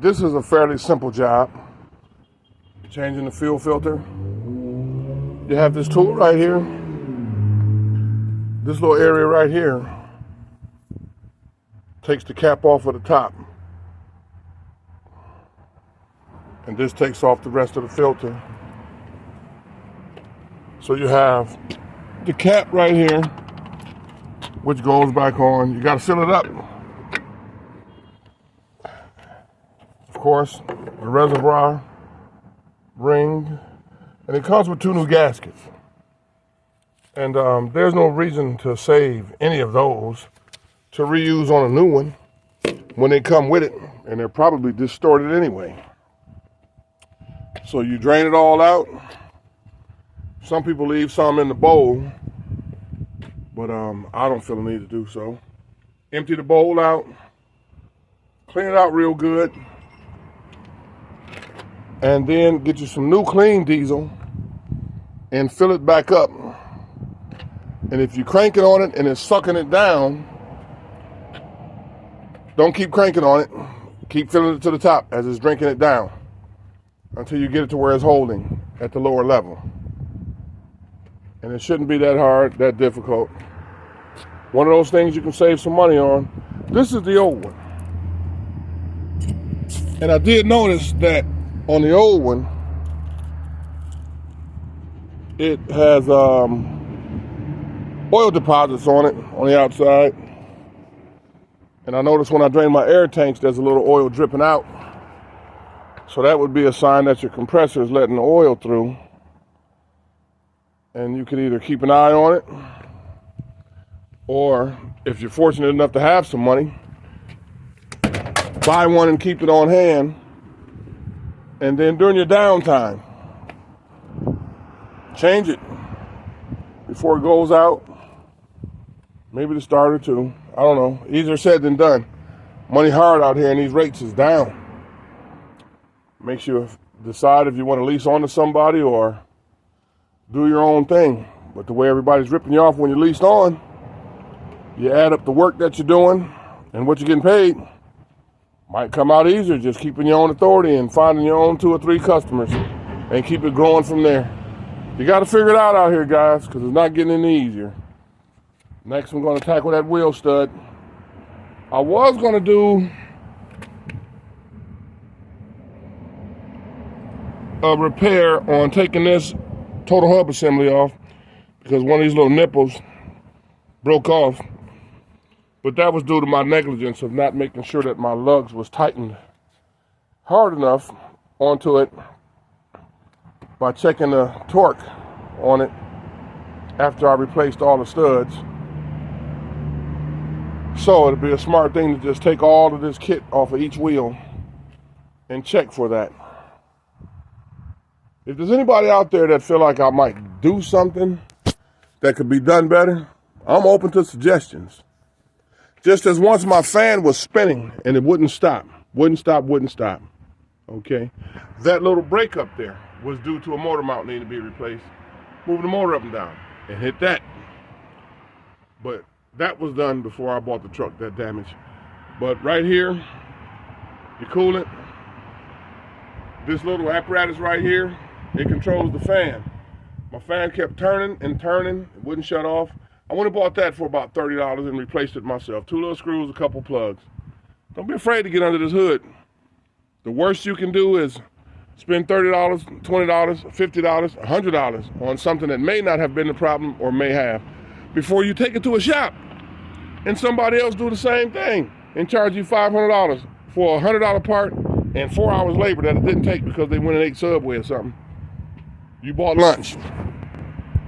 this is a fairly simple job. Changing the fuel filter. You have this tool right here. This little area right here takes the cap off of the top. And this takes off the rest of the filter. So you have the cap right here, which goes back on. You got to fill it up. Of course, the reservoir, ring, and it comes with 2 new gaskets. And there's no reason to save any of those to reuse on a new one when they come with it, and they're probably distorted anyway. So you drain it all out. Some people leave some in the bowl, but I don't feel the need to do so. Empty the bowl out, clean it out real good, and then get you some new clean diesel and fill it back up. And if you crank it on it and it's sucking it down, don't keep cranking on it. Keep filling it to the top as it's drinking it down until you get it to where it's holding at the lower level. And it shouldn't be that hard, that difficult. One of those things you can save some money on. This is the old one. And I did notice that on the old one, it has oil deposits on it on the outside. And I noticed when I drain my air tanks, there's a little oil dripping out. So that would be a sign that your compressor is letting the oil through. And you could either keep an eye on it, or if you're fortunate enough to have some money, buy one and keep it on hand. And then during your downtime, change it before it goes out. Maybe the starter too. I don't know. Easier said than done. Money hard out here and these rates is down. Makes you decide if you want to lease on to somebody or do your own thing. But the way everybody's ripping you off when you're leased on, you add up the work that you're doing and what you're getting paid. Might come out easier just keeping your own authority and finding your own 2 or 3 customers and keep it growing from there. You got to figure it out here, guys, because it's not getting any easier. Next, I'm going to tackle that wheel stud. I was going to do a repair on taking this total hub assembly off because one of these little nipples broke off. But that was due to my negligence of not making sure that my lugs was tightened hard enough onto it by checking the torque on it after I replaced all the studs. So it'd be a smart thing to just take all of this kit off of each wheel and check for that. If there's anybody out there that feel like I might do something that could be done better, I'm open to suggestions. Just as once my fan was spinning and it wouldn't stop. Okay? That little break up there was due to a motor mount needing to be replaced. Moving the motor up and down and hit that. But that was done before I bought the truck, that damage. But right here, your coolant, this little apparatus right here, it controls the fan. My fan kept turning and turning, it wouldn't shut off. I went and bought that for about $30 and replaced it myself. 2 little screws, a couple plugs. Don't be afraid to get under this hood. The worst you can do is spend $30, $20, $50, $100 on something that may not have been the problem or may have before you take it to a shop and somebody else do the same thing and charge you $500 for a $100 part and 4 hours labor that it didn't take because they went and ate Subway or something. You bought lunch.